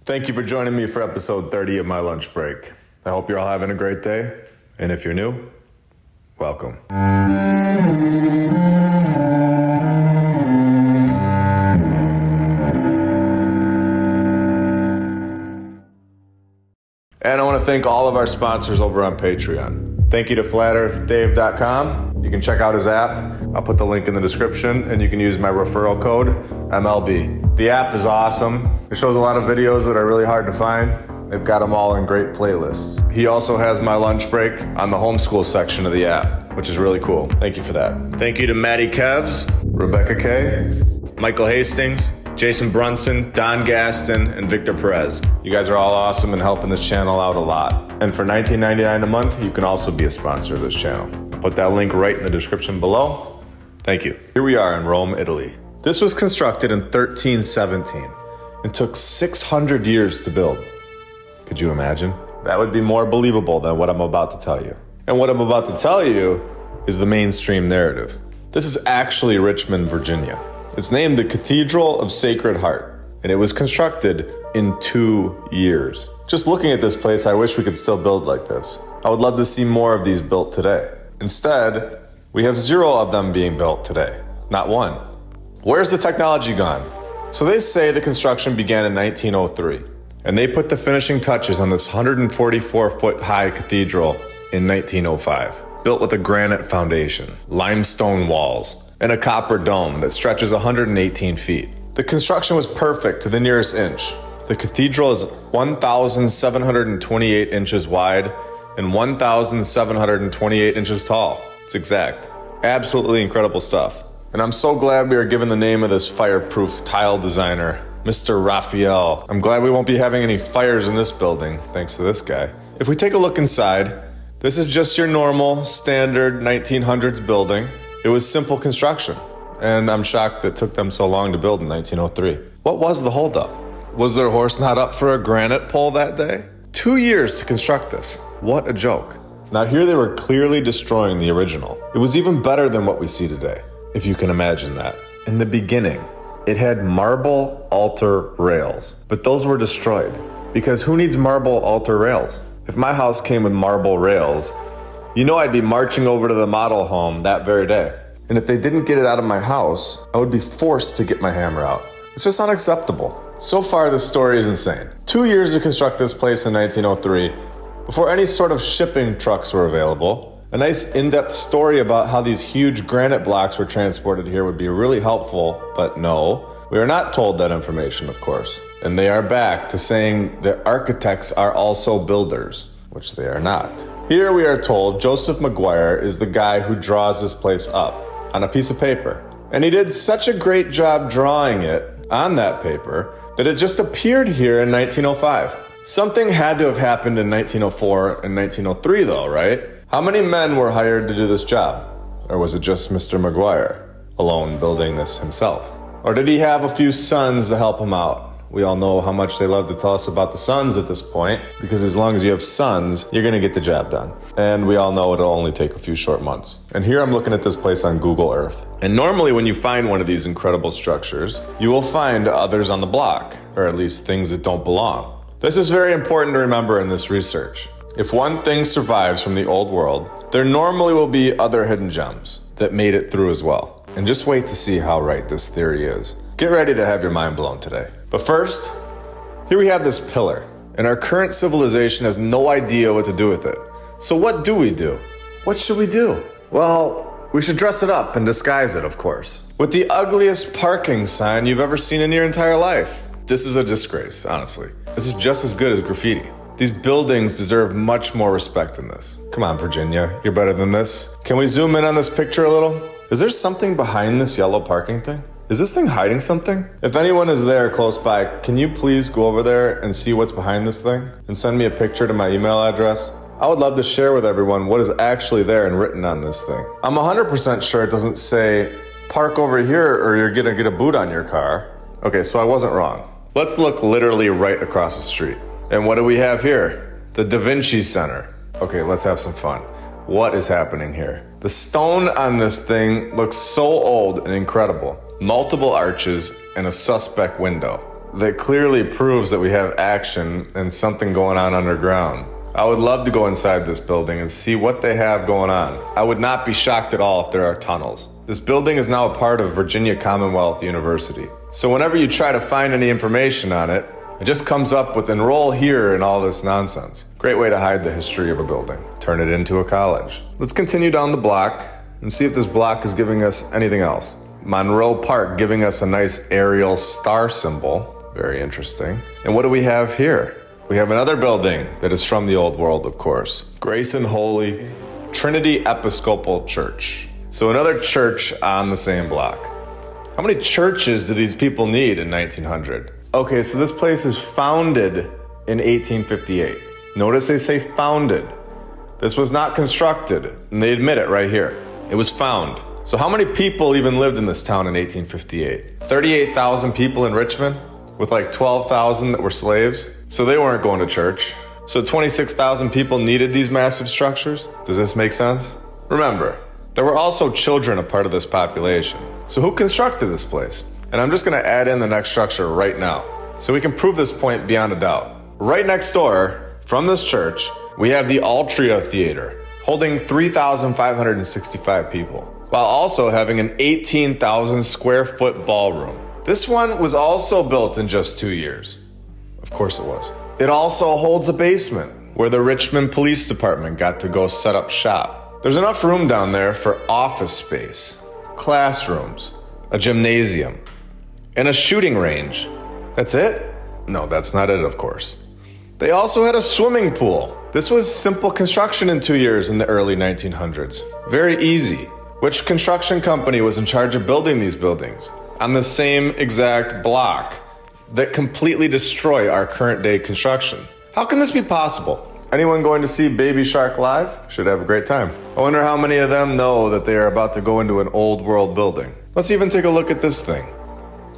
Thank you for joining me for episode 30 of my lunch break. I hope you're all having a great day. And if you're new, welcome. And I want to thank all of our sponsors over on Patreon. Thank you to FlatEarthDave.com. You can check out his app. I'll put the link in the description, and you can use my referral code, MLB. The app is awesome. It shows a lot of videos that are really hard to find. They've got them all in great playlists. He also has my lunch break on the homeschool section of the app, which is really cool. Thank you for that. Thank you to Maddie Kevs, Rebecca K, Michael Hastings, Jason Brunson, Don Gaston, and Victor Perez. You guys are all awesome and helping this channel out a lot. And for $19.99 a month, you can also be a sponsor of this channel. I'll put that link right in the description below. Thank you. Here we are in Rome, Italy. This was constructed in 1317 and took 600 years to build. Could you imagine? That would be more believable than what I'm about to tell you. And what I'm about to tell you is the mainstream narrative. This is actually Richmond, Virginia. It's named the Cathedral of Sacred Heart, and it was constructed in 2 years. Just looking at this place, I wish we could still build like this. I would love to see more of these built today. Instead, we have 0 of them being built today, not one. Where's the technology gone? So they say the construction began in 1903, and they put the finishing touches on this 144-foot high cathedral in 1905, built with a granite foundation, limestone walls, and a copper dome that stretches 118 feet. The construction was perfect to the nearest inch. The cathedral is 1,728 inches wide and 1,728 inches tall. It's exact. Absolutely incredible stuff. And I'm so glad we are given the name of this fireproof tile designer, Mr. Raphael. I'm glad we won't be having any fires in this building, thanks to this guy. If we take a look inside, this is just your normal, standard 1900s building. It was simple construction, and I'm shocked it took them so long to build in 1903. What was the holdup? Was their horse not up for a granite pole that day? 2 years to construct this. What a joke. Now here they were clearly destroying the original. It was even better than what we see today, if you can imagine that. In the beginning, it had marble altar rails, but those were destroyed because who needs marble altar rails? If my house came with marble rails, you know I'd be marching over to the model home that very day. And if they didn't get it out of my house, I would be forced to get my hammer out. It's just unacceptable. So far, this story is insane. 2 years to construct this place in 1903, before any sort of shipping trucks were available. A nice in-depth story about how these huge granite blocks were transported here would be really helpful, but no. We are not told that information, of course. And they are back to saying that architects are also builders, which they are not. Here we are told Joseph Maguire is the guy who draws this place up on a piece of paper. And he did such a great job drawing it on that paper that it just appeared here in 1905. Something had to have happened in 1904 and 1903 though, right? How many men were hired to do this job? Or was it just Mr. Maguire alone building this himself? Or did he have a few sons to help him out? We all know how much they love to tell us about the sons at this point, because as long as you have sons, you're gonna get the job done. And we all know it'll only take a few short months. And here I'm looking at this place on Google Earth. And normally when you find one of these incredible structures, you will find others on the block, or at least things that don't belong. This is very important to remember in this research. If one thing survives from the old world, there normally will be other hidden gems that made it through as well. And just wait to see how right this theory is. Get ready to have your mind blown today. But first, here we have this pillar, and our current civilization has no idea what to do with it. So what do we do? What should we do? Well, we should dress it up and disguise it, of course, with the ugliest parking sign you've ever seen in your entire life. This is a disgrace, honestly. This is just as good as graffiti. These buildings deserve much more respect than this. Come on, Virginia, you're better than this. Can we zoom in on this picture a little? Is there something behind this yellow parking thing? Is this thing hiding something? If anyone is there close by, can you please go over there and see what's behind this thing? And send me a picture to my email address? I would love to share with everyone what is actually there and written on this thing. I'm 100% sure it doesn't say, park over here or you're gonna get a boot on your car. Okay, so I wasn't wrong. Let's look literally right across the street. And what do we have here? The Da Vinci Center. Okay, let's have some fun. What is happening here? The stone on this thing looks so old and incredible. Multiple arches and a suspect window. that clearly proves that we have action and something going on underground. I would love to go inside this building and see what they have going on. I would not be shocked at all if there are tunnels. This building is now a part of Virginia Commonwealth University. So whenever you try to find any information on it, it just comes up with enroll here and all this nonsense. Great way to hide the history of a building. Turn it into a college. Let's continue down the block and see if this block is giving us anything else. Monroe Park giving us a nice aerial star symbol. Very interesting. And what do we have here? We have another building that is from the old world, of course. Grace and Holy Trinity Episcopal Church. So another church on the same block. How many churches do these people need in 1900? Okay, so this place is founded in 1858. Notice they say founded. This was not constructed, and they admit it right here. It was found. So how many people even lived in this town in 1858? 38,000 people in Richmond, with like 12,000 that were slaves. So they weren't going to church. So 26,000 people needed these massive structures? Does this make sense? Remember, there were also children a part of this population. So who constructed this place? And I'm just gonna add in the next structure right now, so we can prove this point beyond a doubt. Right next door, from this church, we have the Altria Theater, holding 3,565 people, while also having an 18,000 square foot ballroom. This one was also built in just 2 years. Of course it was. It also holds a basement where the Richmond Police Department got to go set up shop. There's enough room down there for office space, classrooms, a gymnasium, and a shooting range. That's it? No, that's not it, of course. They also had a swimming pool. This was simple construction in 2 years in the early 1900s. Very easy. Which construction company was in charge of building these buildings on the same exact block that completely destroy our current day construction? How can this be possible? Anyone going to see Baby Shark live should have a great time. I wonder how many of them know that they are about to go into an old world building. Let's even take a look at this thing.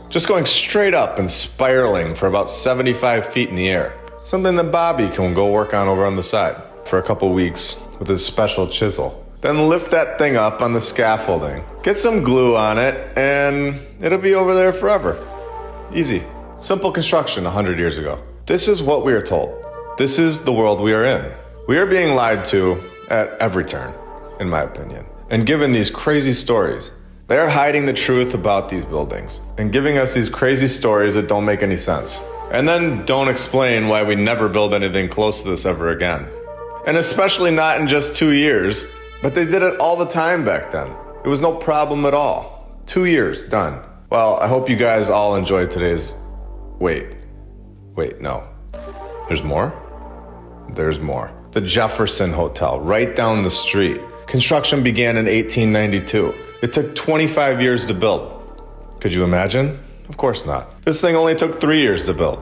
Just going straight up and spiraling for about 75 feet in the air. Something that Bobby can go work on over on the side for a couple weeks with his special chisel. Then lift that thing up on the scaffolding. Get some glue on it and it'll be over there forever. Easy. Simple construction 100 years ago. This is what we are told. This is the world we are in. We are being lied to at every turn, in my opinion, and given these crazy stories. They are hiding the truth about these buildings and giving us these crazy stories that don't make any sense. And then don't explain why we never build anything close to this ever again. And especially not in just 2 years, but they did it all the time back then. It was no problem at all. 2 years, done. Well, I hope you guys all enjoyed today's... Wait, no. There's more? There's more. The Jefferson Hotel, right down the street. Construction began in 1892. It took 25 years to build. Could you imagine? Of course not. This thing only took 3 years to build.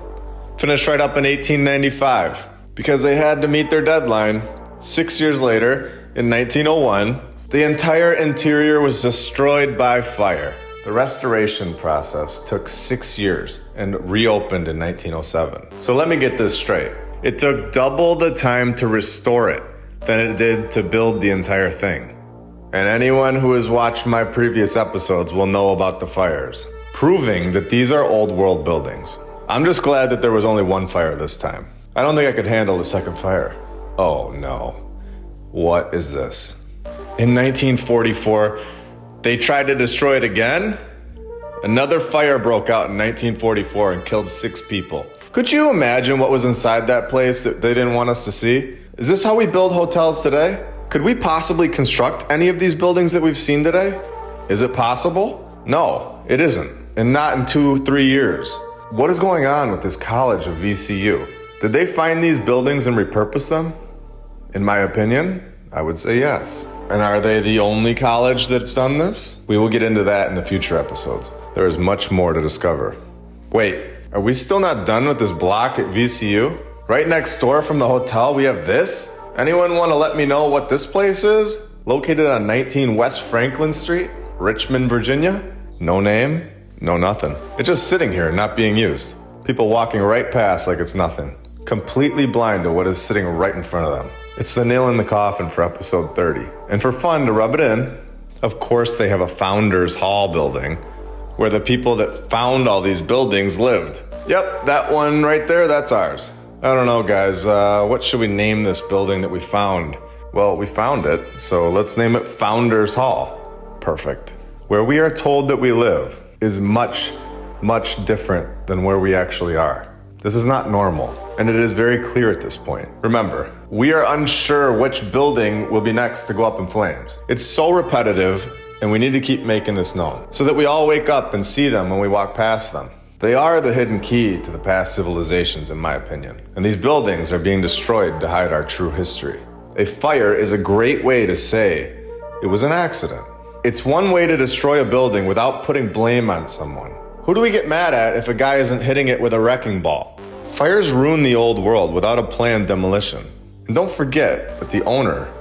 Finished right up in 1895. Because they had to meet their deadline. 6 years later, in 1901, the entire interior was destroyed by fire. The restoration process took 6 years and reopened in 1907. So let me get this straight. It took double the time to restore it than it did to build the entire thing. And anyone who has watched my previous episodes will know about the fires, proving that these are old world buildings. I'm just glad that there was only one fire this time. I don't think I could handle the second fire. Oh no. What is this? In 1944, they tried to destroy it again? Another fire broke out in 1944 and killed 6 people. Could you imagine what was inside that place that they didn't want us to see? Is this how we build hotels today? Could we possibly construct any of these buildings that we've seen today? Is it possible? No, it isn't. And not in 2-3 years. What is going on with this college of VCU? Did they find these buildings and repurpose them? In my opinion, I would say yes. And are they the only college that's done this? We will get into that in the future episodes. There is much more to discover. Wait, are we still not done with this block at VCU? Right next door from the hotel, we have this? Anyone want to let me know what this place is? Located on 19 West Franklin Street, Richmond, Virginia? No name, no nothing. It's just sitting here, not being used. People walking right past like it's nothing. Completely blind to what is sitting right in front of them. It's the nail in the coffin for episode 30. And for fun to rub it in, of course they have a Founders Hall building where the people that found all these buildings lived. Yep, that one right there, that's ours. I don't know, guys. What should we name this building that we found? Well, we found it, so let's name it Founders Hall. Perfect. Where we are told that we live is much, much different than where we actually are. This is not normal, and it is very clear at this point. Remember, we are unsure which building will be next to go up in flames. It's so repetitive, and we need to keep making this known so that we all wake up and see them when we walk past them. They are the hidden key to the past civilizations, in my opinion, and these buildings are being destroyed to hide our true history. A fire is a great way to say it was an accident. It's one way to destroy a building without putting blame on someone. Who do we get mad at if a guy isn't hitting it with a wrecking ball? Fires ruin the old world without a planned demolition. And don't forget that the owner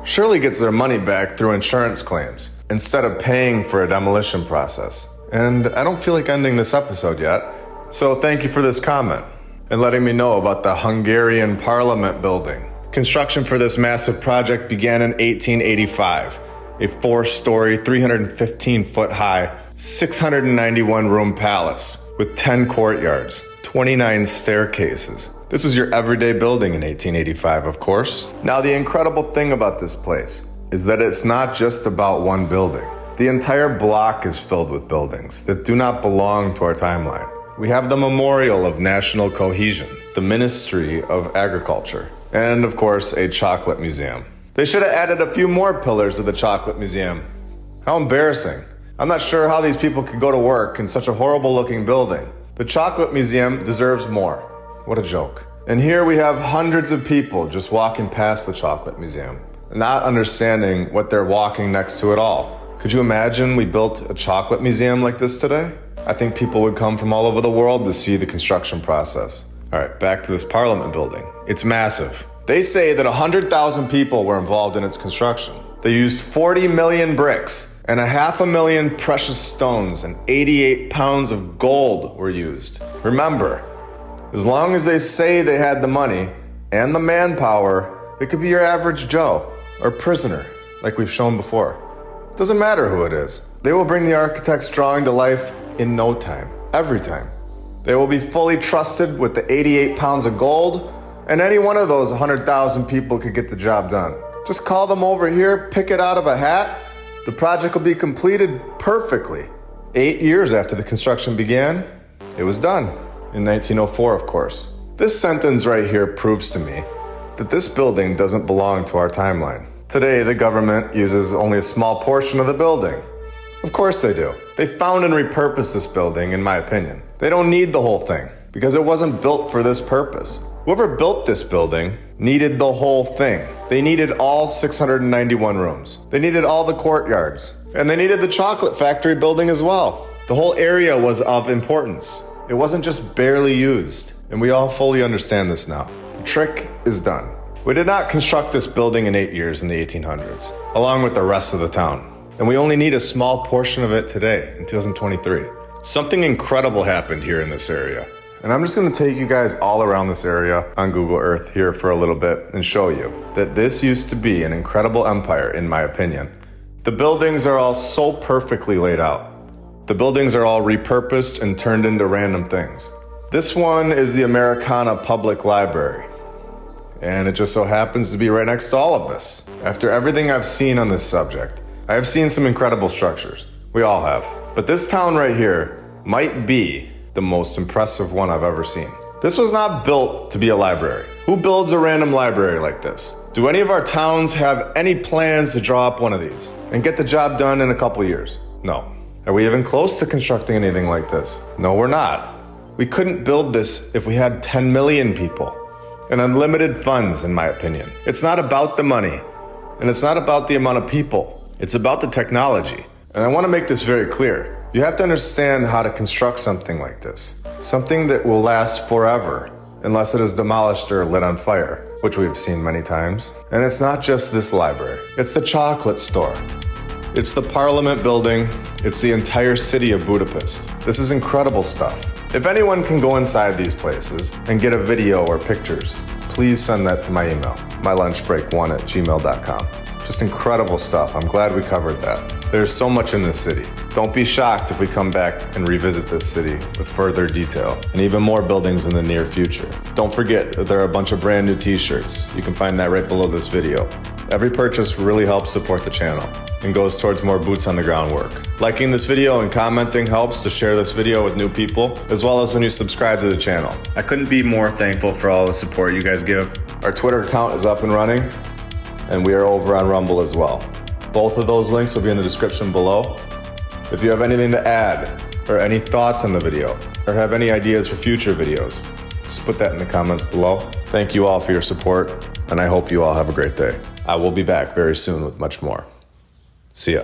surely gets their money back through insurance claims instead of paying for a demolition process. And I don't feel like ending this episode yet, so thank you for this comment and letting me know about the Hungarian Parliament building. Construction for this massive project began in 1885. A 4-story, 315-foot high, 691-room palace with 10 courtyards, 29 staircases. This is your everyday building in 1885, of course. Now, the incredible thing about this place is that it's not just about one building. The entire block is filled with buildings that do not belong to our timeline. We have the Memorial of National Cohesion, the Ministry of Agriculture, and of course, a chocolate museum. They should have added a few more pillars to the chocolate museum. How embarrassing. I'm not sure how these people could go to work in such a horrible looking building. The chocolate museum deserves more. What a joke. And here we have hundreds of people just walking past the chocolate museum, not understanding what they're walking next to at all. Could you imagine we built a chocolate museum like this today? I think people would come from all over the world to see the construction process. All right, back to this Parliament building. It's massive. They say that 100,000 people were involved in its construction. They used 40 million bricks and 500,000 precious stones and 88 pounds of gold were used. Remember, as long as they say they had the money and the manpower, it could be your average Joe or prisoner, like we've shown before. Doesn't matter who it is. They will bring the architect's drawing to life in no time, every time. They will be fully trusted with the 88 pounds of gold, and any one of those 100,000 people could get the job done. Just call them over here, pick it out of a hat. The project will be completed perfectly. 8 years after the construction began, it was done. In 1904, of course. This sentence right here proves to me that this building doesn't belong to our timeline. Today, the government uses only a small portion of the building. Of course they do. They found and repurposed this building, in my opinion. They don't need the whole thing because it wasn't built for this purpose. Whoever built this building needed the whole thing. They needed all 691 rooms. They needed all the courtyards. And they needed the chocolate factory building as well. The whole area was of importance. It wasn't just barely used. And we all fully understand this now. The trick is done. We did not construct this building in 8 years in the 1800s, along with the rest of the town. And we only need a small portion of it today, in 2023. Something incredible happened here in this area. And I'm just gonna take you guys all around this area on Google Earth here for a little bit and show you that this used to be an incredible empire, in my opinion. The buildings are all so perfectly laid out. The buildings are all repurposed and turned into random things. This one is the Americana Public Library. And it just so happens to be right next to all of this. After everything I've seen on this subject, I have seen some incredible structures. We all have. But this town right here might be the most impressive one I've ever seen. This was not built to be a library. Who builds a random library like this? Do any of our towns have any plans to draw up one of these and get the job done in a couple years? No. Are we even close to constructing anything like this? No, we're not. We couldn't build this if we had 10 million people and unlimited funds, in my opinion. It's not about the money, and it's not about the amount of people. It's about the technology. And I want to make this very clear. You have to understand how to construct something like this. Something that will last forever, unless it is demolished or lit on fire, which we've seen many times. And it's not just this library. It's the chocolate store. It's the Parliament building. It's the entire city of Budapest. This is incredible stuff. If anyone can go inside these places and get a video or pictures, please send that to my email, mylunchbreak1@gmail.com. Just Just incredible stuff. I'm glad we covered that. There's so much in this city. Don't be shocked if we come back and revisit this city with further detail and even more buildings in the near future. Don't forget that there are a bunch of brand new t-shirts. You can find that right below this video. Every purchase really helps support the channel and goes towards more boots on the ground work. Liking this video and commenting helps to share this video with new people, as well as when you subscribe to the channel. I couldn't be more thankful for all the support you guys give. Our Twitter account is up and running, and we are over on Rumble as well. Both of those links will be in the description below. If you have anything to add, or any thoughts on the video, or have any ideas for future videos, just put that in the comments below. Thank you all for your support, and I hope you all have a great day. I will be back very soon with much more. See ya.